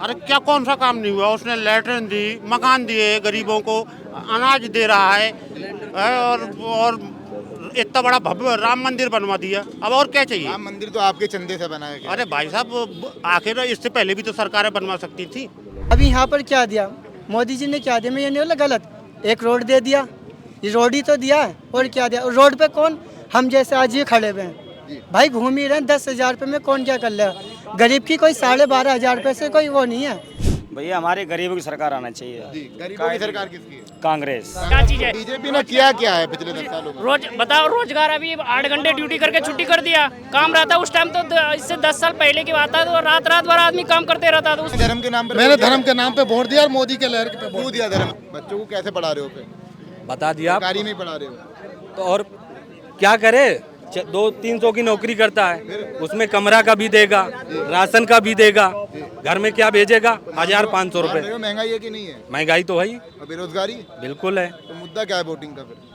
अरे क्या कौन सा काम नहीं हुआ? उसने लैट्रिन दी, मकान दिए, गरीबों को अनाज दे रहा है, और इतना बड़ा भव्य राम मंदिर बनवा दिया। अब और क्या चाहिए? राम मंदिर तो आपके चंदे से बनाया गया। अरे भाई साहब, आखिर इससे पहले भी तो सरकारें बनवा सकती थी। अभी यहाँ पर क्या दिया मोदी जी ने? क्या दिया? मैं ये नहीं बोला गलत, एक रोड दे दिया, ये रोड ही तो दिया है। और क्या दिया? रोड पे कौन, हम जैसे आज ये खड़े हुए हैं भाई, घूम ही रहे हैं। 10,000 रुपये में कौन क्या कर लेगा? गरीब की कोई 12,500 रुपये से कोई वो नहीं है। भैया हमारे गरीबों की सरकार आना चाहिए। गरीबों की सरकार किसकी है? कांग्रेस। क्या चीज है? बीजेपी ने किया क्या है पिछले 10 सालों में? रोज बताओ, रोजगार अभी 8 घंटे ड्यूटी करके छुट्टी कर दिया। काम रहता उस टाइम तो इससे 10 साल पहले की बात है, तो रात रात भर आदमी काम करते रहता था। धर्म के नाम पर मैंने धर्म के नाम पे वोट दिया और मोदी के लहर पे क्यों दिया धर्म? बच्चों को कैसे पढ़ा रहे हो? पे बता दिया आप। सरकारी में पढ़ा रहे हो तो और क्या करे? 200-300 की नौकरी करता है, उसमें कमरा का भी देगा, राशन का भी देगा, घर में क्या भेजेगा? 1,500 रुपए। महंगाई है कि नहीं है? महंगाई तो है ही, और बेरोजगारी बिल्कुल है। तो मुद्दा क्या है वोटिंग का फिर?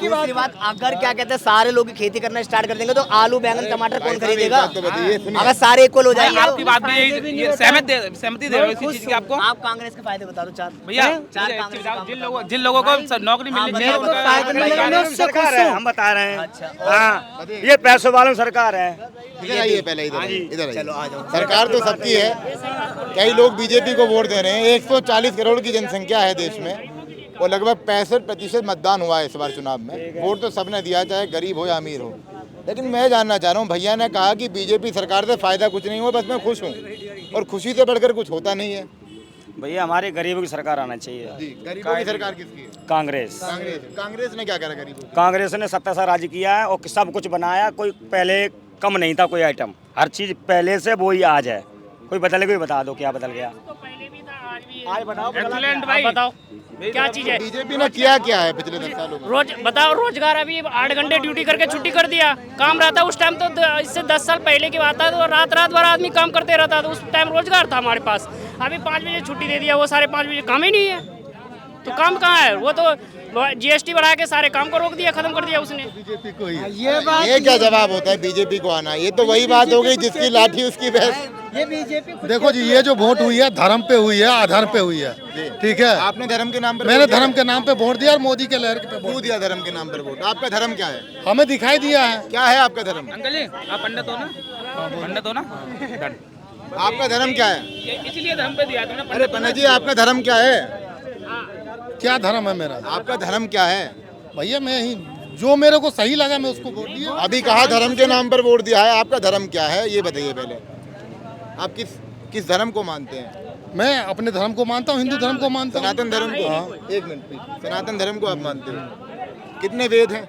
दूसरी बात, अगर क्या कहते हैं सारे लोग खेती करना स्टार्ट कर देंगे तो आलू बैंगन टमाटर कौन खरीदेगा? तो बताइए, सुनिए। अगर सारे इक्वल हो जाएंगे। आपकी बात भी सहमति दे रहे हो इसी चीज की आपको। आप कांग्रेस के फायदे बता दो चार भैया। चार कांग्रेस के काम जिन लोगों को नौकरी मिलनी चाहिए उनका- सरकार है, हम बता रहे हैं। अच्छा, हाँ, ये पैसों वालों सरकार है। इधर आइए, पहले इधर आइए, इधर आइए। सरकार तो सबकी है। कई लोग बीजेपी को वोट दे रहे हैं। 140 करोड़ की जनसंख्या है देश में और लगभग 65% मतदान हुआ है इस बार चुनाव में। वोट तो सबने दिया, चाहे गरीब हो या अमीर हो। लेकिन मैं जानना चाह रहा हूँ, भैया ने कहा कि बीजेपी सरकार से फायदा कुछ नहीं हुआ, बस मैं खुश हूँ, और खुशी से बढ़कर कुछ होता नहीं है। भैया हमारे गरीबों की सरकार आना चाहिए। गरीबों की सरकार किसकी है? कांग्रेस। कांग्रेस ने क्या करा गरीबों को? कांग्रेस ने 70 साल राज किया है और सब कुछ बनाया। कोई पहले कम नहीं था कोई आइटम, हर चीज पहले से वो ही आज है। कोई बदले, कोई बता दो क्या बदल गया? आज बताओ, एक्सीलेंट भाई, बताओ क्या चीज है? बीजेपी ने किया क्या है पिछले 10 सालों में? रोज बताओ, रोजगार अभी 8 घंटे ड्यूटी करके छुट्टी कर दिया। काम रहता उस टाइम तो इससे 10 साल पहले की बात है, तो रात रात भर आदमी काम करते रहता था। उस टाइम रोजगार था हमारे पास। अभी 5 बजे छुट्टी दे दिया, वो 5:30 बजे काम ही नहीं है। तो काम कहाँ है? वो तो GST बढ़ा के सारे काम को रोक दिया, खत्म कर दिया उसने। बीजेपी को ही ये क्या जवाब होता है बीजेपी को आना? ये तो वही बात हो गई, जिसकी लाठी उसकी भैंस। ये बीजेपी देखो जी, ये जो वोट हुई है धर्म पे हुई है, आधार पे हुई है, ठीक है। आपने धर्म के नाम पर मैंने धर्म के नाम पे वोट दिया और मोदी के लहर पे क्यों वोट दिया? धर्म के नाम पर वोट? आपका धर्म क्या है? हमें दिखाई दिया है। क्या है आपका धर्म? अंकल जी, आप पंडित हो ना? पंडित हो ना? डन। आपका धर्म क्या है? इसीलिए धर्म पे दिया तुमने। अरे पंडित जी, आपका धर्म क्या है? क्या धर्म है मेरा? आपका धर्म क्या है? भैया मैं ही जो मेरे को सही लगा मैं उसको वोट दिया। अभी कहा धर्म के नाम पर वोट दिया है। आपका धर्म क्या है ये बताइए पहले। आप किस धर्म को मानते हैं? मैं अपने धर्म को मानता हूँ, हिंदू धर्म को मानता हूँ। सनातन धर्म को? हाँ। एक मिनट प्लीज। सनातन धर्म को आप मानते हो? कितने वेद हैं?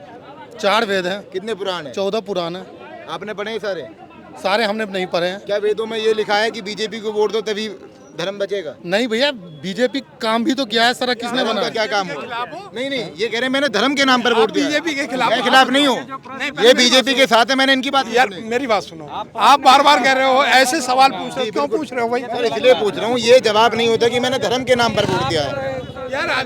4 वेद हैं। कितने पुराण हैं? 14 पुराण है। आपने पढ़े हैं सारे? सारे हमने नहीं पढ़े हैं। क्या वेदों में ये लिखा है कि बीजेपी को वोट दो तभी धर्म बचेगा? नहीं भैया, बीजेपी काम भी तो किया है सारा। किसने धर्म बना का क्या काम हुआ? नहीं, ये कह रहे हैं मैंने धर्म के नाम पर वोट दिया। बीजेपी के खिलाफ? मैं खिलाफ नहीं हूँ, ये बीजेपी के साथ है। मैंने इनकी बात यार मेरी बात सुनो, आप बार बार कह रहे हो, ऐसे सवाल पूछ रहे हो, क्यों पूछ रहे हो भाई? सर इसलिए पूछ रहा हूँ, ये जवाब नहीं होता कि मैंने धर्म के नाम पर वोट दिया है।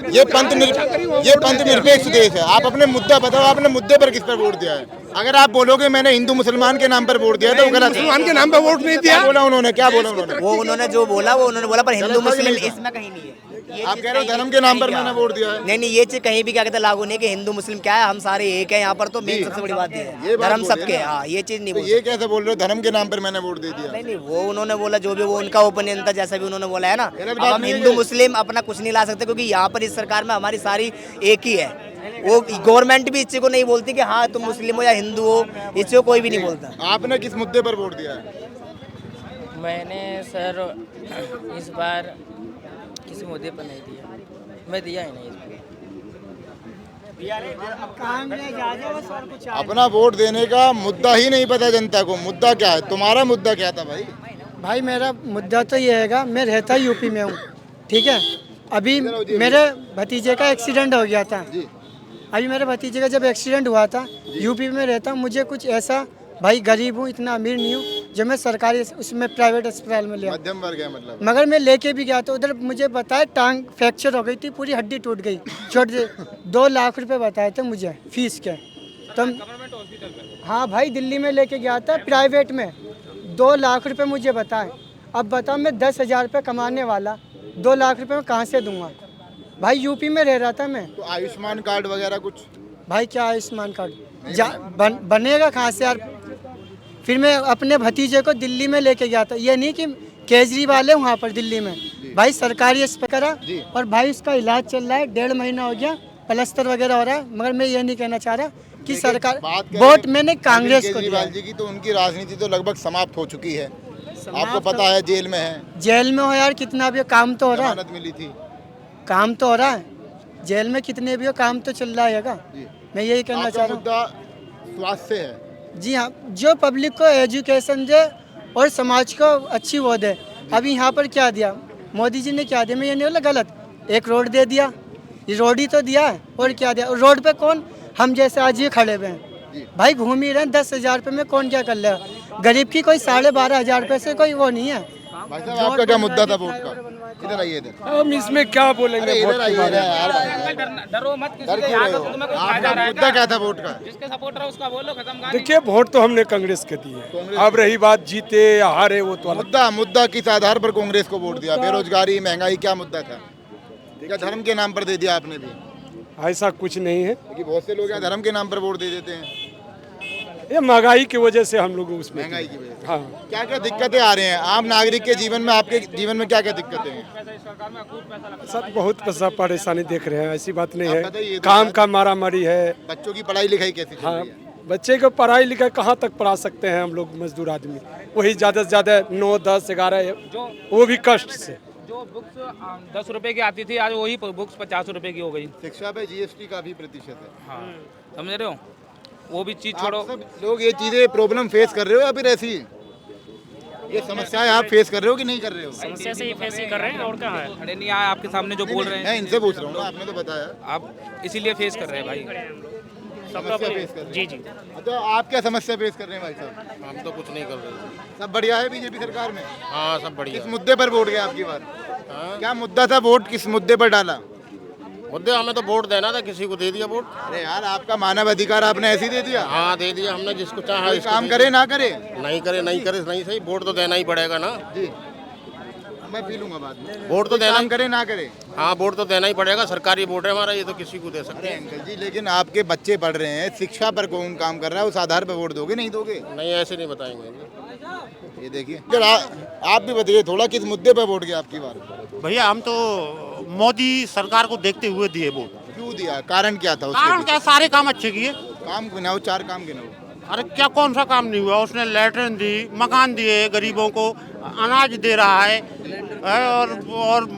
ये पंथ निरपेक्ष देश है। आप अपने मुद्दा बताओ, आपने मुद्दे पर किस पर वोट दिया है? अगर आप बोलोगे मैंने हिंदू मुसलमान के नाम पर वोट दिया तो गलत है। मुसलमान के नाम पे वोट नहीं दिया। बोला उन्होंने, क्या बोला उन्होंने? वो उन्होंने जो बोला वो उन्होंने बोला, पर हिंदू मुस्लिम इसमें कहीं नहीं है। आप कह रहे हो धर्म के नाम पर मैंने वोट दिया है? नहीं, ये चीज कहीं भी क्या कहते हैं लागू नहीं है कि हिंदू मुस्लिम क्या है, हम सारे एक है यहाँ पर। तो मेन सबसे बड़ी बात ये है, धर्म सबके। हाँ, ये चीज नहीं तो ये कैसे बोल रहे हो धर्म के नाम पर मैंने वोट दे दिया? नहीं, वो उन्होंने बोला, जो भी वो उनका ओपिनियन था, जैसा भी उन्होंने बोला है ना। अब हम हिंदू मुस्लिम अपना कुछ नहीं ला सकते, क्योंकि यहाँ पर इस सरकार में हमारी सारी एक ही है। वो गवर्नमेंट भी इस चीज को नहीं बोलती कि हाँ तुम मुस्लिम हो या हिंदू हो, इस चीज को कोई भी नहीं बोलता। आपने किस मुद्दे पर वोट दिया है? मैंने सर इस बार किसी मुद्दे पर नहीं दिया, मैं दिया ही नहीं इस बार। अपना वोट देने का मुद्दा ही नहीं पता जनता को। मुद्दा क्या है? तुम्हारा मुद्दा क्या था भाई? भाई मेरा मुद्दा तो ये हैगा, मैं रहता यूपी में हूँ, ठीक है। अभी मेरे भतीजे का एक्सीडेंट हो गया था। अभी मेरे भतीजे का जब एक्सीडेंट हुआ था, यूपी में रहता हूँ, मुझे कुछ ऐसा, भाई गरीब हूँ, इतना अमीर नहीं हूँ जो मैं सरकारी उसमें प्राइवेट अस्पताल में लिया। मध्यम वर्ग है मतलब। मगर मैं लेके भी गया तो उधर मुझे बताया टांग फ्रैक्चर हो गई थी, पूरी हड्डी टूट गई। छोड़ दे 2 लाख रुपए बताए थे मुझे फीस के। तो हाँ भाई, दिल्ली में लेके गया था प्राइवेट में, 2 लाख रुपए मुझे बताए। अब बताओ मैं 10,000 रुपये कमाने वाला 2 लाख रुपए मैं कहाँ से दूंगा? भाई यूपी में रह रहा था मैं। तो आयुष्मान कार्ड वगैरह कुछ? भाई क्या आयुष्मान कार्ड बनेगा कहाँ से यार? फिर मैं अपने भतीजे को दिल्ली में लेके गया था, ये नहीं कि केजरीवाल है वहाँ पर दिल्ली में, भाई सरकारी अस्पताल करा और भाई उसका इलाज चल रहा है, 1.5 महीना हो गया, प्लास्टर वगैरह हो रहा है। मगर मैं ये नहीं कहना चाह रहा कि सरकार वोट मैंने कांग्रेस को दिया। जी की तो उनकी राजनीति तो लगभग समाप्त हो चुकी है, आपको पता है, जेल में है। जेल में हो यार, कितना भी काम तो हो रहा है, मिली थी, काम तो हो रहा है, जेल में कितने भी हो काम तो चल रहा है। मैं यही कहना चाह रहा हूँ। स्वास्थ्य है जी हाँ, जो पब्लिक को एजुकेशन दे और समाज को अच्छी वो दे। अभी यहाँ पर क्या दिया मोदी जी ने, क्या दिया? मैं ये नहीं बोला गलत, एक रोड दे दिया, ये रोड ही तो दिया है, और क्या दिया? रोड पे कौन, हम जैसे आज ये खड़े हुए हैं भाई, घूम ही रहे हैं, 10,000 रुपये में कौन क्या कर लेगा? गरीब की कोई 12,500 रुपये से कोई वो नहीं है। भाई साहब आपका क्या मुद्दा था वोट का? इधर आइए, इधर। हम इसमें क्या बोलेंगे? इधर आइए यार, डरो मत, मुद्दा क्या था वोट का? जिसके सपोर्टर है उसका बोलो, खत्म। देखिए, वोट तो हमने कांग्रेस के दिए, अब रही बात जीते या हारे वो तो मुद्दा किस आधार पर कांग्रेस को वोट दिया? बेरोजगारी, महंगाई, क्या मुद्दा था? क्या धर्म के नाम पर दे दिया आपने भी? ऐसा कुछ नहीं है, क्योंकि बहुत से लोग यहाँ धर्म के नाम पर वोट दे देते हैं। ये महंगाई की वजह से हम लोग उसमें, महंगाई की वजह से। हाँ। क्या क्या दिक्कतें आ रही हैं आम नागरिक के जीवन में? आपके जीवन में क्या क्या दिक्कतें हैं? सब बहुत परेशानी देख रहे हैं, ऐसी बात नहीं बताइए है। तो काम का मारामारी है। बच्चों की पढ़ाई लिखाई कैसी चल हाँ, रही है? बच्चे को पढ़ाई लिखाई कहाँ तक पढ़ा सकते हैं हम लोग मजदूर आदमी? वही ज़्यादा से ज़्यादा 9, 10, 11, वो भी कष्ट से। जो बुक्स 10 रुपए की आती थी, आज वही बुक्स 50 रुपए की हो गई। शिक्षा पे जीएसटी का भी प्रतिशत है। हाँ, समझ रहे हो? वो भी चीज छोड़ो। सब लोग ये चीजें प्रॉब्लम फेस कर रहे हो या फिर ऐसी ये समस्याएं आप फेस कर रहे हो कि नहीं कर रहे हो? समस्या से ही फेस ही कर रहे हैं, और क्या है? खड़े नहीं आए आपके सामने जो बोल रहे हैं, मैं इनसे पूछ रहा हूँ, आपने तो बताया आप इसीलिए फेस कर रहे हैं भाई। समस्या फेस कर रहे हैं। जी जी। तो आप क्या समस्या फेस कर रहे हैं भाई साहब? हम तो कुछ नहीं कर रहे। सब बढ़िया है बीजेपी सरकार में? हाँ, सब बढ़िया। किस मुद्दे पर वोट गया आपकी बार? क्या मुद्दा था? वोट किस मुद्दे पर डाला? मुद्दे हमें तो वोट देना था, किसी को दे दिया वोट। अरे यार, आपका मानव अधिकार आपने ऐसे ही दे दिया? हाँ, दे दिया हमने, जिसको चाहा। काम करे ना करे, नहीं करे नहीं सही, वोट तो देना ही पड़ेगा ना जी। मैं पी लूंगा बाद में। वोट तो देना, काम करे ना करे, हाँ वोट तो देना ही पड़ेगा। सरकारी वोट है हमारा, ये तो किसी को दे सकते हैं। अंकल जी, लेकिन आपके बच्चे पढ़ रहे हैं, शिक्षा पर कौन काम कर रहा है, उस आधार पर वोट दोगे नहीं दोगे? नहीं, ऐसे नहीं बताएंगे। ये देखिए, आप भी बताइए थोड़ा, किस मुद्दे पर वोट गया आपकी बार? भैया हम तो मोदी सरकार को देखते हुए दिए वोट। क्यों दिया? कारण क्या था उसके? कारण क्या, सारे काम अच्छे किए। काम गिनाओ, 4 काम गिनाओ। अरे क्या, कौन सा काम नहीं हुआ? उसने लैट्रिन दी, मकान दिए, गरीबों को अनाज दे रहा है, और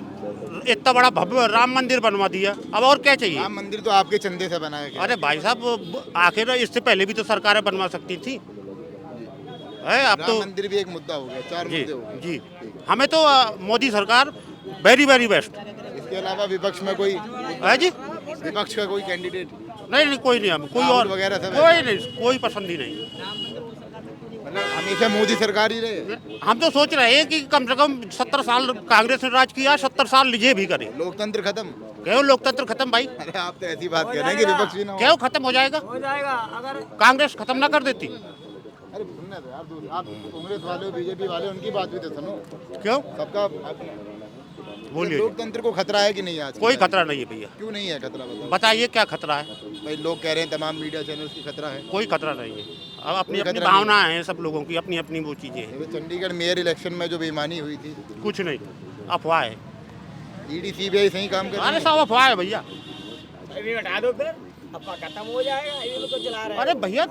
इतना बड़ा भव्य राम मंदिर बनवा दिया। अब और क्या चाहिए? राम मंदिर तो आपके चंदे से बनाया गया। अरे भाई साहब, आखिर इससे पहले भी तो सरकारें बनवा सकती थी। अब तो मंदिर भी एक मुद्दा हो गया, 4 मुद्दे हो गए। जी, हमें तो मोदी सरकार वेरी वेरी बेस्ट। इसके अलावा विपक्ष में कोई है जी? विपक्ष का कोई कैंडिडेट? नहीं, कोई नहीं, हम कोई और वगैरह सब कोई नहीं, कोई पसंद ही नहीं। मतलब हमेशा मोदी सरकार ही रहे। हम तो सोच रहे हैं कि कम से कम 70 साल कांग्रेस ने राज किया, 70 साल लीजिए भी करे। लोकतंत्र खत्म? क्यों लोकतंत्र खत्म भाई? अरे आप तो ऐसी बात कह रहे हैं कि विपक्ष भी ना हो। क्यों खत्म हो जाएगा? अगर कांग्रेस खत्म ना कर देती। अरे सुनने दो यार, आप कांग्रेस वाले, बीजेपी वाले, उनकी बात भी तो सुनो। क्यों? सबका बोलिए। लोकतंत्र को खतरा है कि नहीं आज? कोई खतरा नहीं है भैया। क्यों नहीं है खतरा? बताइए क्या खतरा है? भाई लोग कह रहे हैं तमाम मीडिया चैनल्स की खतरा है। कोई खतरा नहीं है। अब अपनी अपनी खतरा भावना है, सब लोगों की अपनी अपनी वो चीजें हैं। चंडीगढ़ मेयर इलेक्शन में जो बेईमानी हुई थी, कुछ नहीं, अफवाह है। ईडी सीबीआई सही काम कर रही अरे है? सब अफवाह है भैया। हटा दो फिर, अपना खत्म हो जाएगा, ये तो चला रहे हैं। अरे भैया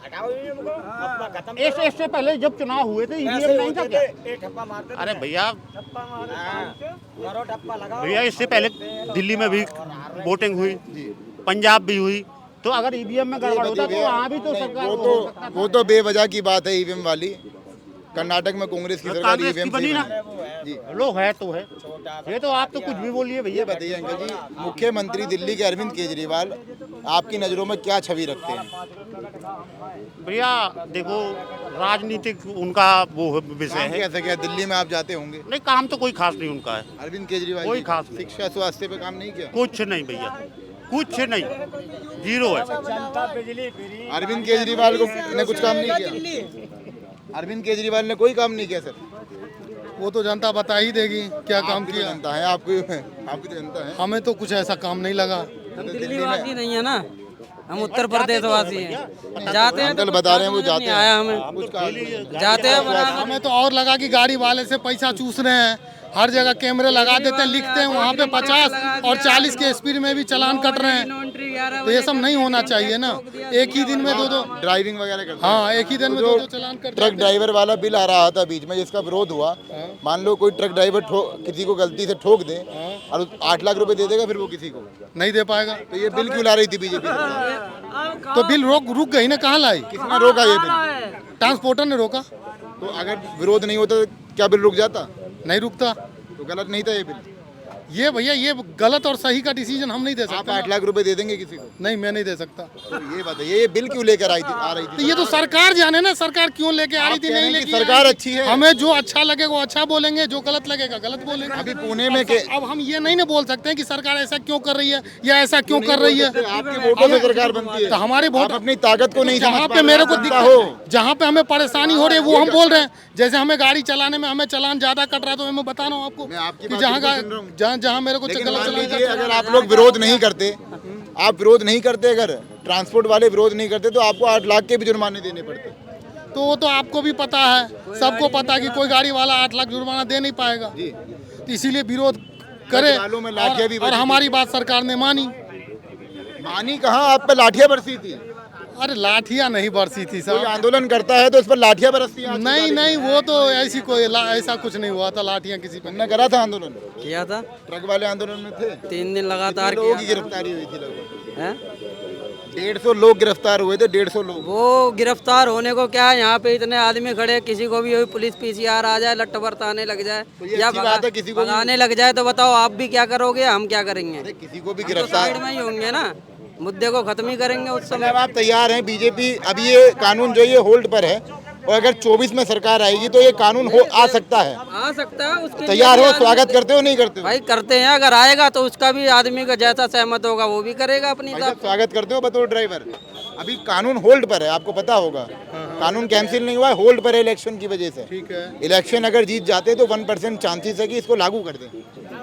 हटाओ इनको, अपना खत्म। इससे पहले जब चुनाव हुए थे ईवीएम नहीं था क्या? एक ठप्पा मारते। अरे भैया, मारो ठप्पा लगाओ। भैया इससे पहले दिल्ली में भी वोटिंग हुई, पंजाब भी हुई, तो अगर ईवीएम में गड़बड़ होता तो वहाँ भी तो सरकार वो तो बेवजह की बात है। ईवीएम वाली कर्नाटक में कांग्रेस की सरकार कांग्रेस की ईवीएम बनी ना। जी, लोग है तो है, ये तो आप तो कुछ भी बोलिए भैया। ये बताइए अंकल जी, मुख्यमंत्री दिल्ली के अरविंद केजरीवाल आपकी नज़रों में क्या छवि रखते हैं? भैया देखो, राजनीतिक उनका वो विषय है। कैसे क्या दिल्ली में आप जाते होंगे? नहीं, काम तो कोई खास नहीं उनका है। अरविंद केजरीवाल कोई जी खास नहीं। शिक्षा स्वास्थ्य पे काम नहीं किया? कुछ नहीं भैया, कुछ नहीं, जीरो है। अरविंद केजरीवाल ने कुछ काम नहीं किया? अरविंद केजरीवाल ने कोई काम नहीं किया सर? वो तो जनता बता ही देगी क्या काम किया। जनता है आपकी तो जनता है। हमें तो कुछ ऐसा काम नहीं लगा। हम दिल्ली वासी नहीं है ना, हम उत्तर प्रदेश वासी हैं। जाते हैं अंकल बता रहे हैं वो जाते हैं, आया हमें जाते हैं बराबर। हमें तो और लगा कि गाड़ी वाले से पैसा चूस रहे हैं, हर जगह कैमरे लगा देते हैं, लिखते हैं वहाँ पे 50 और 40 के स्पीड में भी चालान कट रहे हैं। तो ये सब नहीं होना चाहिए ना, एक ही दिन में दो ड्राइविंग वगैरह करते हैं। हाँ, एक ही दिन में दो चालान कट। ट्रक ड्राइवर वाला बिल आ रहा था बीच में जिसका विरोध हुआ। मान लो कोई ट्रक ड्राइवर किसी को गलती से ठोक दे और 8 लाख रुपए दे देगा, फिर वो किसी को नहीं दे पाएगा। तो ये बिल क्यों ला रही थी बीजेपी? तो बिल रुक गई ना, कहाँ लाई? किसने रोका ये बिल? ट्रांसपोर्टर ने रोका। तो अगर विरोध नहीं होता तो क्या बिल रुक जाता? नहीं रुकता। तो गलत नहीं था ये बिल? ये भैया ये गलत और सही का डिसीजन हम नहीं दे सकते। आप 8 लाख रुपए दे देंगे किसी को? नहीं, मैं नहीं दे सकता। तो ये बताइए ये बिल क्यों लेकर आ रही थी? तो ये तो सरकार जाने ना, सरकार क्यों लेके आ रही थी, नहीं लेके। सरकार अच्छी है, हमें जो अच्छा लगेगा वो अच्छा बोलेंगे, जो गलत लगेगा गलत बोलेंगे। अभी पुणे में अब हम ये नहीं ना बोल सकते हैं कि सरकार ऐसा क्यों कर रही है या ऐसा क्यों कर रही है। आपके वोटों से सरकार बनती है तो हमारे वोट अपनी ताकत को नहीं, जहाँ पे मेरे को दिक्कत हो, जहाँ पे हमें परेशानी हो रही है वो हम बोल रहे हैं। जैसे हमें गाड़ी चलाने में हमें चालान ज्यादा कट रहा है तो मैं बता रहा हूँ आपको कि जहाँ मेरे को लीजिए अगर आप लोग विरोध नहीं करते, अगर ट्रांसपोर्ट वाले विरोध नहीं करते तो आपको 8 लाख के भी जुर्माने देने पड़ते। तो वो तो आपको भी पता है, सबको पता है कि कोई गाड़ी वाला 8 लाख जुर्माना दे नहीं पाएगा। तो इसीलिए विरोध करे और हमारी बात सरकार ने मानी कहाँ? आप पे लाठियाँ बरसी थी? अरे लाठियाँ नहीं बरसी थी कोई साहब। आंदोलन करता है तो उस पर लाठियाँ बरसती हैं? नहीं, वो तो ऐसा कुछ नहीं हुआ था, लाठियाँ किसी पर ने करा था। आंदोलन किया था, ट्रक वाले आंदोलन में थे। 3 दिन लगातार लोगों की गिरफ्तारी हुई थी लगभग 150 लोग गिरफ्तार हुए थे। 150 लोग। वो गिरफ्तार होने को क्या है, यहाँ पे इतने आदमी खड़े, किसी को भी पुलिस PCR आ जाए, लट्ठ बरसाने लग जाए या भगाने लग जाए तो बताओ आप भी क्या करोगे, हम क्या करेंगे? किसी को भी गिरफ्तार साइड में ही होंगे ना, मुद्दे को खत्म ही करेंगे उस समय। आप तैयार हैं? बीजेपी अभी ये कानून जो ये होल्ड पर है और अगर 24 में सरकार आएगी तो ये कानून आ सकता है। उसके तैयार हो? स्वागत करते हो नहीं करते हो? भाई करते हैं, अगर आएगा तो उसका भी आदमी का जैसा सहमत होगा वो भी करेगा अपनी तरफ। स्वागत करते हो बतौर ड्राइवर? अभी कानून होल्ड पर है, आपको पता होगा। कानून कैंसिल नहीं हुआ है, होल्ड पर है इलेक्शन की वजह से। ठीक है। इलेक्शन अगर जीत जाते तो 1% चांसेस है कि इसको लागू कर दें।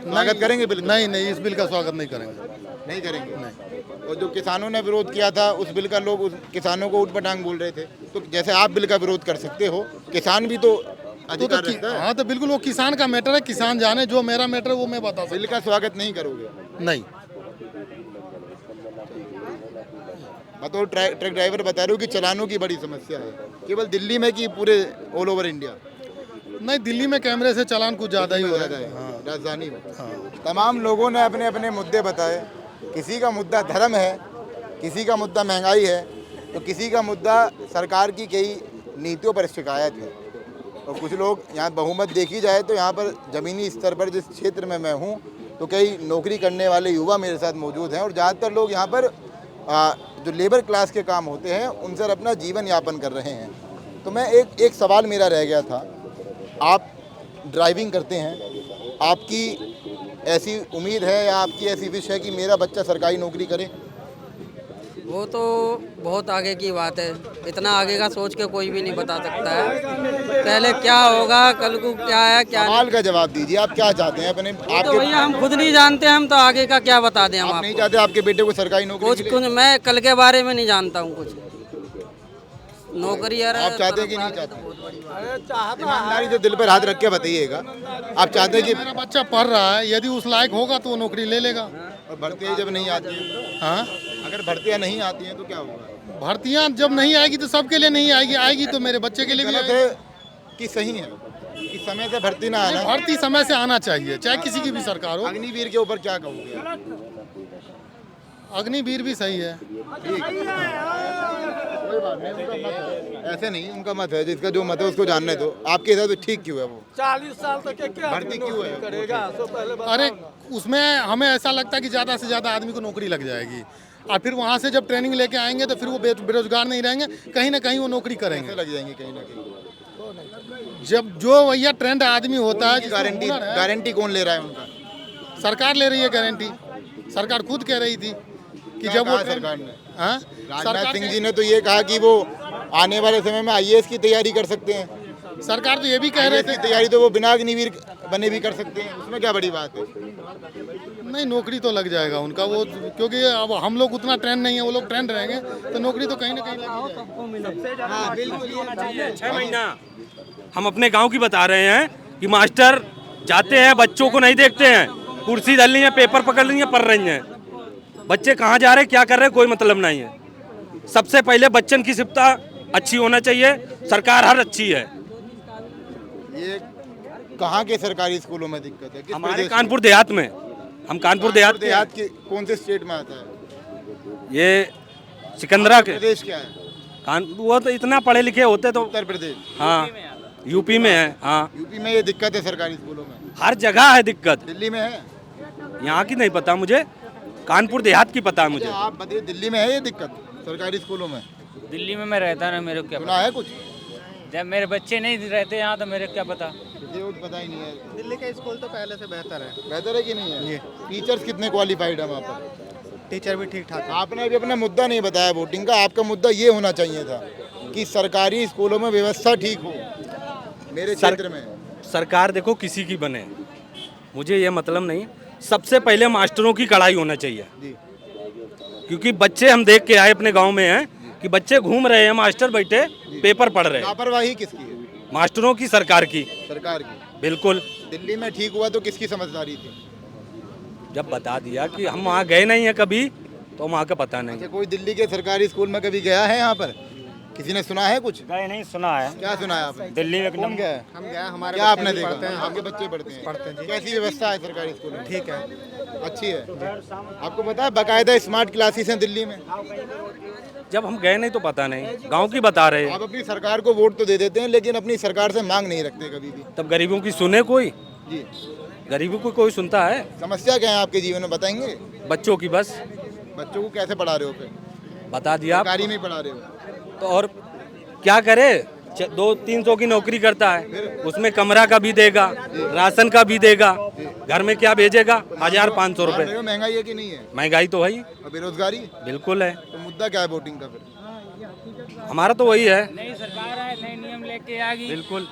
स्वागत करेंगे बिल? नहीं, इस बिल का स्वागत नहीं करेंगे। और जो किसानों ने विरोध किया था उस बिल का लोग किसानों को ऊट-पटांग बोल रहे थे। तो जैसे आप बिल का विरोध कर सकते हो, किसान भी तो अधिकार रखता है। हाँ, तो बिल्कुल वो किसान का मैटर है, किसान जाने, जो मेरा मैटर है वो मैं बता सकता हूं। बिल का स्वागत नहीं करोगे? नहीं। तो ट्रक ड्राइवर बता रहे हो कि चालानों की बड़ी समस्या है, केवल दिल्ली में कि पूरे ऑल ओवर इंडिया? नहीं, दिल्ली में कैमरे से चालान कुछ ज़्यादा ही हो रहा है। राजधानी में तमाम लोगों ने अपने अपने मुद्दे बताए। किसी का मुद्दा धर्म है, किसी का मुद्दा महंगाई है, तो किसी का मुद्दा सरकार की कई नीतियों पर शिकायत है। और कुछ लोग यहाँ बहुमत देखी जाए तो यहाँ पर ज़मीनी स्तर पर जिस क्षेत्र में मैं हूँ तो कई नौकरी करने वाले युवा मेरे साथ मौजूद हैं और ज़्यादातर लोग यहाँ पर जो लेबर क्लास के काम होते हैं उनसे अपना जीवन यापन कर रहे हैं। तो मैं एक सवाल मेरा रह गया था, आप ड्राइविंग करते हैं, आपकी ऐसी उम्मीद है या आपकी ऐसी विश है कि मेरा बच्चा सरकारी नौकरी करे? वो तो बहुत आगे की बात है, इतना आगे का सोच के कोई भी नहीं बता सकता है। पहले क्या होगा, कल को क्या है, क्या सवाल का जवाब दीजिए। आप क्या चाहते हैं अपने? तो भैया हम खुद नहीं जानते, हम तो आगे का क्या बता दें। हम नहीं चाहते आपके बेटे को सरकारी नौकरी? कुछ मैं कल के बारे में नहीं जानता हूँ, कुछ नौकरी। आप चाहते हैं कि नहीं चाहते? ईमानदारी से दिल पर हाथ रख के बताइएगा, आप चाहते हैं कि मेरा बच्चा पढ़ रहा है, यदि उस लायक होगा तो वो नौकरी ले लेगा। और भर्तियाँ जब नहीं आती हैं? हाँ, अगर भर्तियाँ नहीं आती हैं तो क्या होगा? भर्तियाँ जब नहीं आएगी तो सबके लिए नहीं आएगी, आएगी तो मेरे बच्चे के लिए भी है कि सही है कि समय से भर्ती ना आना? भर्ती समय से आना चाहिए, चाहे किसी की भी सरकार हो। अग्निवीर के ऊपर क्या कहोगे? अग्निवीर भी सही है। कोई बात नहीं, उनका मत है, ऐसे नहीं, उनका मत है, जिसका जो मत है उसको जानने दो। आपके हिसाब से ठीक क्यों है वो? 40 साल तक क्या भर्ती क्यों है करेगा? अरे उसमें हमें ऐसा लगता है कि ज़्यादा से ज़्यादा आदमी को नौकरी लग जाएगी और फिर वहाँ से जब ट्रेनिंग लेके आएंगे तो फिर वो बेरोजगार नहीं रहेंगे, कहीं ना कहीं वो नौकरी करेंगे। लग जाएंगे कहीं ना कहीं। जब जो भैया ट्रेंड आदमी होता है, गारंटी कौन ले रहा है उनका? सरकार ले रही है गारंटी। सरकार खुद कह रही थी कि जब वो सरकार ने, राजनाथ सिंह जी ने तो ये कहा कि वो आने वाले समय में IAS की तैयारी कर सकते हैं। सरकार तो ये भी कह रहे थे तैयारी तो वो बिना अग्निवीर बने भी कर सकते हैं, उसमें क्या बड़ी बात है। नहीं, नौकरी तो लग जाएगा उनका वो, क्योंकि अब हम लोग उतना ट्रेंड नहीं है, वो लोग ट्रेंड रहेंगे तो नौकरी तो कहीं ना कहीं लगी। 6 महीना हम अपने गांव की बता रहे हैं कि मास्टर जाते हैं, बच्चों को नहीं देखते हैं, कुर्सी डाल ली है, पेपर पकड़ ली है, पढ़ रही हैं। बच्चे कहाँ जा रहे हैं, क्या कर रहे हैं, कोई मतलब नहीं है। सबसे पहले बच्चन की शिक्षा अच्छी होना चाहिए, सरकार हर अच्छी है। ये कहाँ के सरकारी स्कूलों में दिक्कत है? हमारे कानपुर देहात में, हम कानपुर देहात के कौन से स्टेट में आता है? ये सिकंदरा के प्रदेश क्या है? वो तो इतना पढ़े लिखे होते तो उत्तर प्रदेश, हाँ यूपी में है। हाँ यूपी में ये दिक्कत है सरकारी स्कूलों में, हर जगह है दिक्कत। दिल्ली में है? यहाँ की नहीं पता मुझे, कानपुर देहात की पता है मुझे। आप बताइए, दिल्ली में है ये दिक्कत सरकारी स्कूलों में? दिल्ली में मैं रहता ना, मेरे को क्या सुना है कुछ? जब मेरे बच्चे नहीं रहते यहाँ तो मेरे क्या पता। ये कुछ पता ही नहीं है। दिल्ली का स्कूल तो पहले से बेहतर है। बेहतर है कि नहीं है? टीचर्स कितने क्वालिफाइड है वहाँ पर? टीचर भी ठीक ठाक। आपने अभी अपना मुद्दा नहीं बताया वोटिंग का। आपका मुद्दा ये होना चाहिए था कि सरकारी स्कूलों में व्यवस्था ठीक हो मेरे क्षेत्र में। सरकार देखो किसी की बने, मुझे ये मतलब नहीं, सबसे पहले मास्टरों की कड़ाई होना चाहिए। क्योंकि बच्चे हम देख के आए अपने गांव में हैं कि बच्चे घूम रहे हैं, मास्टर बैठे पेपर पढ़ रहे हैं। लापरवाही किसकी है? मास्टरों की, सरकार की। सरकार की, बिल्कुल। दिल्ली में ठीक हुआ तो किसकी समझदारी थी? जब बता दिया कि हम वहाँ गए नहीं हैं कभी, तो वहाँ का पता नहीं। अच्छा, कोई दिल्ली के सरकारी स्कूल में कभी गया है? यहाँ पर किसी ने सुना है कुछ? गए नहीं, सुना है। क्या सुना है आपने? दिल्ली में कौन गया है? हम गए, हमारे क्या आपने बच्चे भी देखा? पढ़ते हैं। आपके बच्चे पढ़ते हैं? पढ़ते हैं जी। कैसी व्यवस्था है सरकारी स्कूल में? ठीक है, अच्छी है। आपको पता है बाकायदा स्मार्ट क्लासेस हैं दिल्ली में? जब हम गए नहीं तो पता नहीं, गांव की बता रहे हैं। आप अपनी सरकार को वोट तो दे देते हैं, लेकिन अपनी सरकार से मांग नहीं रखते कभी भी। तब गरीबों की सुने कोई? जी, गरीबों को कोई सुनता है? समस्या क्या है आपके जीवन में, बताएंगे? बच्चों की बस। बच्चों को कैसे पढ़ा रहे हो फिर? बता दिया आप। सरकारी में ही पढ़ा रहे हो तो और क्या करे? 200-300 की नौकरी करता है, उसमें कमरा का भी देगा, राशन का भी देगा, घर में क्या भेजेगा? 1500 रुपए। महंगाई है कि नहीं है? महंगाई तो है ही। और बेरोजगारी बिल्कुल है। तो मुद्दा क्या है वोटिंग का फिर? हमारा तो वही है। नई सरकार है, नई नियम लेके आ गई। बिल्कुल।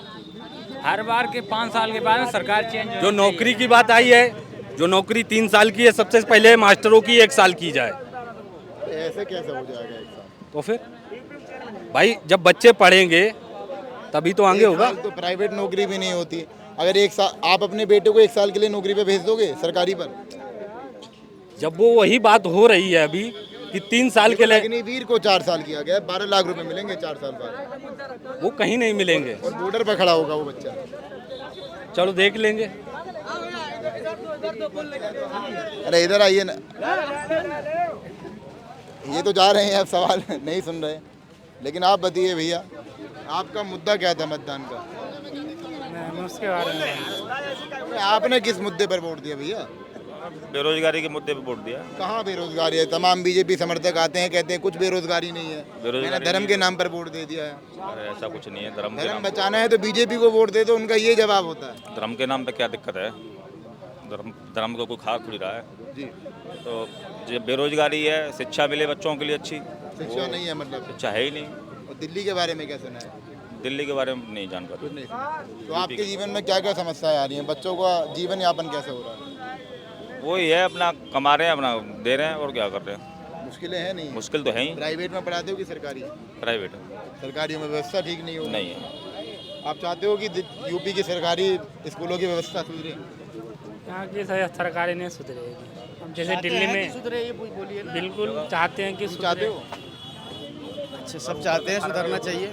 हर बार के 5 साल के बाद सरकार चेंज जो नौकरी की बात आई है, जो नौकरी 3 साल की है, सबसे पहले मास्टरों की 1 साल की जाए। ऐसे कैसे हो जाएगा 1 साल? तो फिर भाई जब बच्चे पढ़ेंगे तभी तो आगे होगा। तो प्राइवेट नौकरी भी नहीं होती। अगर 1 साल आप अपने बेटे को 1 साल के लिए नौकरी पे भेज दोगे सरकारी पर? जब वो वही बात हो रही है अभी कि 3 साल के लिए अग्निवीर को 4 साल किया गया, 12 लाख रुपए मिलेंगे 4 साल बाद। वो कहीं नहीं मिलेंगे। और बॉर्डर पर खड़ा होगा वो बच्चा। चलो देख लेंगे। अरे इधर आइए ना, ये तो जा रहे हैं, आप सवाल नहीं सुन रहे। लेकिन आप बताइए भैया, आपका मुद्दा क्या था मतदान का? उसके बारे में आपने किस मुद्दे पर वोट दिया भैया? बेरोजगारी के मुद्दे पर वोट दिया। कहाँ बेरोजगारी है? तमाम बीजेपी समर्थक आते हैं, कहते हैं कुछ बेरोजगारी नहीं है, मैंने धर्म के नाम पर वोट दे दिया है। अरे ऐसा कुछ नहीं है। धर्म बचाना है तो बीजेपी को वोट दे दो, उनका ये जवाब होता है। धर्म के नाम पे क्या दिक्कत है? धर्म को कोई खा खुली रहा है जी। तो जो बेरोजगारी है, शिक्षा मिले बच्चों के लिए अच्छी। शिक्षा नहीं है, मतलब शिक्षा है ही नहीं। और दिल्ली के बारे में क्या सुना है? दिल्ली के बारे में नहीं जानकारी। तो आपके जीवन में क्या क्या समस्याएं आ रही हैं? बच्चों का जीवन यापन कैसे हो रहा है? वही है, अपना कमा रहे हैं, अपना दे रहे हैं, और क्या कर रहे हैं। मुश्किलें हैं नहीं? मुश्किल तो है ही। प्राइवेट में पढ़ाते हो कि सरकारी? प्राइवेट। सरकारी में व्यवस्था ठीक नहीं हो? नहीं है। आप चाहते हो कि यूपी की सरकारी स्कूलों की व्यवस्था सुधरे? यहाँ की सरकारी नहीं सुधरेगी। अब जैसे दिल्ली में सुधरे, ये बोलिए ना। बिल्कुल चाहते हैं कि चाहते हो? अच्छा, सब चाहते हैं, सुधरना चाहिए।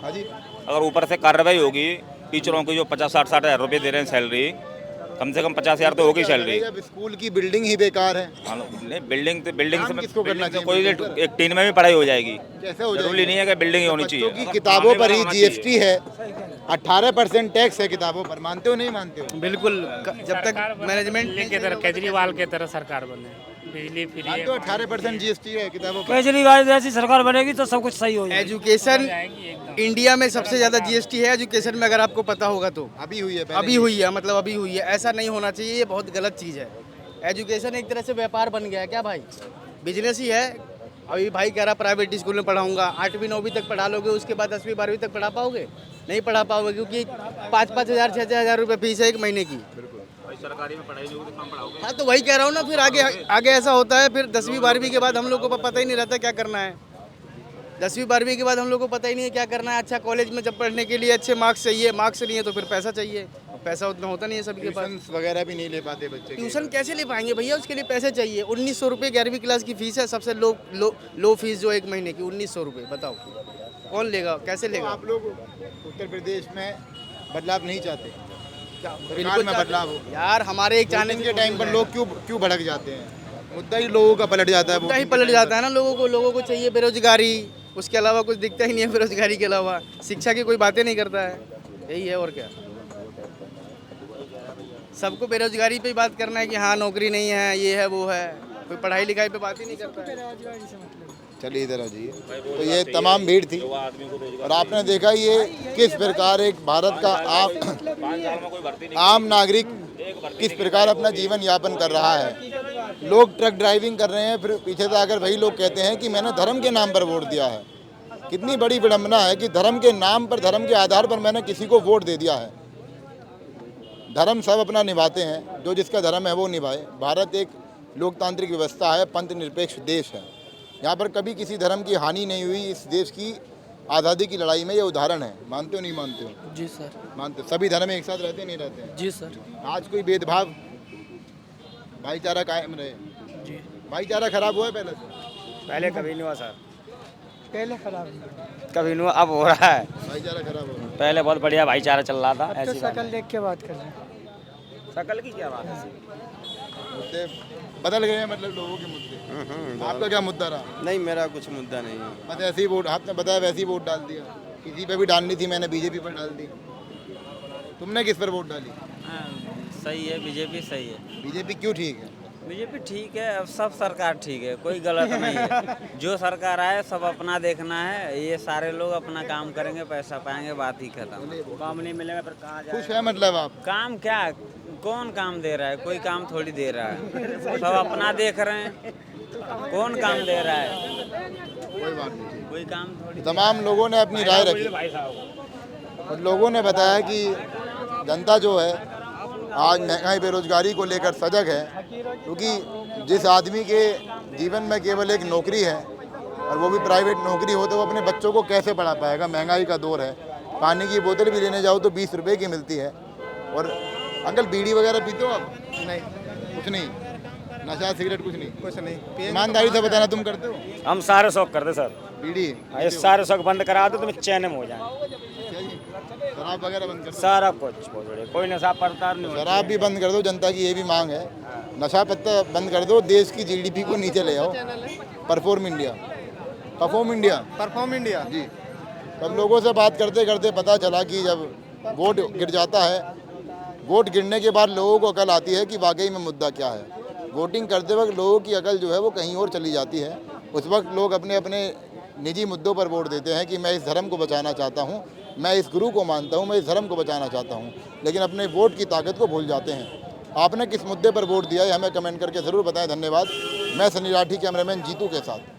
हाँ जी। अगर ऊपर से कार्रवाई होगी, टीचरों को जो 50-60 हज़ार रुपये दे रहे हैं सैलरी, कम से कम 50,000 तो होगी सैलरी। जब स्कूल की बिल्डिंग ही बेकार है। नहीं, बिल्डिंग से किसको करना चाहिए? कोई एक टीन में भी पढ़ाई हो जाएगी। कैसे हो जाएगी? जरूरी नहीं है कि बिल्डिंग ही होनी चाहिए। बच्चों की किताबों पर ही जीएसटी है, 18% टैक्स है किताबों पर। मानते हो नहीं मानते हो? बिल्कुल, जब तक मैनेजमेंट की तरह केजरीवाल की तरह सरकार बने, बिजली फ्री है। तो 18% जीएसटी है किताबों पर। केजरीवाल जैसी सरकार बनेगी तो सब कुछ सही हो जाएगा। एजुकेशन इंडिया में सबसे ज्यादा जीएसटी है एजुकेशन में, अगर आपको पता होगा तो। अभी हुई है? अभी हुई है, मतलब अभी हुई है। ऐसा नहीं होना चाहिए, ये बहुत गलत चीज़ है। एजुकेशन एक तरह से व्यापार बन गया है क्या भाई? बिजनेस ही है। अभी भाई कह रहा प्राइवेट स्कूल में पढ़ाऊंगा, 8वीं 9वीं तक पढ़ा लोगे, उसके बाद 10वीं 12वीं तक पढ़ा पाओगे? नहीं पढ़ा पाओगे, क्योंकि 5-5 हज़ार 6-6 हज़ार रुपये फीस है एक महीने की। सरकारी में पढ़ाई नहीं होगी तो कहाँ पढ़ाओगे? हाँ तो वही कह रहा हूँ ना, फिर आगे ऐसा होता है, फिर 10वीं 12वीं के बाद हम लोग को पता ही नहीं रहता क्या करना है। 10वीं 12वीं के बाद हम लोग को पता ही नहीं है क्या करना है। अच्छा कॉलेज में जब पढ़ने के लिए अच्छे मार्क्स चाहिए, मार्क्स नहीं है तो फिर पैसा चाहिए, पैसा उतना होता नहीं है सभी के पास। ट्यूशन वगैरह भी नहीं ले पाते बच्चे। ट्यूशन कैसे ले पाएंगे भैया, उसके लिए पैसे चाहिए। 1900 रुपये 11वीं क्लास की फीस है, सबसे लो फीस जो एक महीने की 1900 रुपये। बताओ कौन लेगा, कैसे लेगा? आप लोग उत्तर प्रदेश में बदलाव नहीं चाहते? बिल्कुल में बदलाव हो यार, हमारे एक चाहने के टाइम पर लोग क्यों भड़क जाते हैं? मुद्दा ही लोगों का पलट जाता है। मुद्दा ही पलट जाता है ना लोगों को चाहिए बेरोजगारी, उसके अलावा कुछ दिखता ही नहीं है। बेरोजगारी के अलावा शिक्षा की कोई बातें नहीं करता है, यही है और क्या। सबको बेरोजगारी पे ही बात करना है कि हाँ नौकरी नहीं है, ये है वो है, कोई पढ़ाई लिखाई पे बात ही नहीं करता है। चलिए इधर आ जाइए। तो ये तमाम भीड़ थी और आपने देखा ये किस प्रकार एक भारत का आम नागरिक किस प्रकार अपना जीवन यापन कर रहा है। लोग ट्रक ड्राइविंग कर रहे हैं, फिर पीछे से आकर वही लोग कहते हैं कि मैंने धर्म के नाम पर वोट दिया है। कितनी बड़ी विडंबना है कि धर्म के नाम पर, धर्म के आधार पर मैंने किसी को वोट दे दिया है। धर्म सब अपना निभाते हैं, जो जिसका धर्म है वो निभाए। भारत एक लोकतांत्रिक व्यवस्था है, पंथ निरपेक्ष देश है। यहाँ पर कभी किसी धर्म की हानि नहीं हुई। इस देश की आज़ादी की लड़ाई में ये उदाहरण है। मानते हो नहीं मानते हो? जी सर मानते हो। सभी धर्म एक साथ रहते नहीं रहते? जी सर। आज कोई भेदभाव, भाईचारा कायम रहे। जी भाईचारा खराब हुआ है पहले से? पहले कभी नहीं हुआ सर, पहले खराब कभी नहीं हुआ, अब हो रहा है। भाईचारा खराब हो रहा है। पहले बहुत बढ़िया भाईचारा चल रहा था। तो ऐसी बात शकल देख के बात कर रहे हैं। शकल की क्या बात है? मुद्दे बदल गए हैं, मतलब लोगों के मुद्दे। आपका क्या मुद्दा रहा? नहीं, मेरा कुछ मुद्दा नहीं है। बस ऐसे ही वोट, आपने बताया वैसे ही वोट डाल दिया। किसी पे भी डालनी थी, मैंने बीजेपी पर डाल दी। तुमने किस पर वोट डाली? सही है, बीजेपी सही है। बीजेपी क्यों ठीक है? बीजेपी ठीक है, अब सब सरकार ठीक है, कोई गलत नहीं है। जो सरकार आए सब अपना देखना है, ये सारे लोग अपना काम करेंगे, पैसा पाएंगे, बात ही खत्म। काम नहीं मिलेगा फिर कहाँ जाए? खुश है मतलब आप? काम क्या, कौन काम दे रहा है? कोई काम थोड़ी दे रहा है, सब अपना देख रहे हैं। कौन काम दे रहा है? कोई बात नहीं, कोई काम थोड़ी। तमाम लोगों ने अपनी राय रखी और लोगों ने बताया कि जनता जो है आज महंगाई बेरोजगारी को लेकर सजग है, क्योंकि जिस आदमी के जीवन में केवल एक नौकरी है और वो भी प्राइवेट नौकरी हो, तो वो अपने बच्चों को कैसे पढ़ा पाएगा? महंगाई का दौर है, पानी की बोतल भी लेने जाओ तो 20 रुपए की मिलती है। और अंकल बीड़ी वगैरह पीते हो आप? नहीं, कुछ नहीं, नशा सिगरेट कुछ नहीं? कुछ नहीं। ईमानदारी से बताना, तुम करते हो? हम सारे शौक करते सर। बीड़ी ये सारे शौक बंद करा दो, तुम्हें चैन में हो जाए। शराब वगैरह बंद कर दो? सारा कुछ बहुत बढ़िया, कोई नशा पड़ता नहीं। शराब भी बंद कर दो, जनता की ये भी मांग है। नशा पत्ता बंद कर दो, देश की जीडीपी को नीचे ले आओ। परफॉर्म इंडिया जी। सब लोगों से बात करते करते पता चला कि जब वोट गिर जाता है, वोट गिरने के बाद लोगों को अकल आती है कि वाकई में मुद्दा क्या है। वोटिंग करते वक्त लोगों की अकल जो है वो कहीं और चली जाती है। उस वक्त लोग अपने अपने निजी मुद्दों पर वोट देते हैं कि मैं इस धर्म को बचाना चाहता हूँ, मैं इस गुरु को मानता हूँ, मैं इस धर्म को बचाना चाहता हूँ, लेकिन अपने वोट की ताकत को भूल जाते हैं। आपने किस मुद्दे पर वोट दिया है हमें कमेंट करके ज़रूर बताएं। धन्यवाद। मैं सनी राठी, कैमरामैन जीतू के साथ।